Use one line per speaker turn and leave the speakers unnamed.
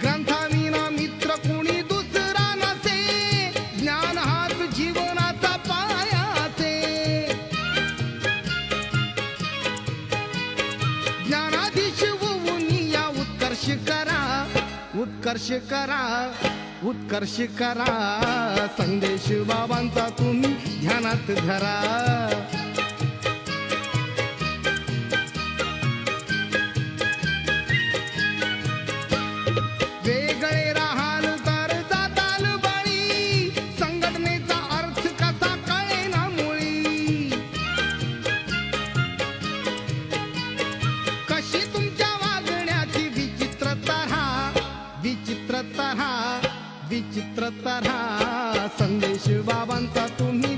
ग्रंथाविना मित्र कोणी दुसरा नसे, ज्ञान हाच जीवनाचा पायाचे. ज्ञानाधीश होऊन या उत्कर्ष करा, उत्कर्ष करा, उत्कर्ष करा. संदेश बाबांचा तुम्ही ध्यानात धरा. वेगळे राहाल तर जाताल बळी, संघटनेचा अर्थ कसा कळेना मुळी. कशी तुमच्या वागण्याची विचित्र तऱ्हा, विचित्र तऱ्हा, विचित्र तऱ्हा. संदेश बाबांचा तुम्ही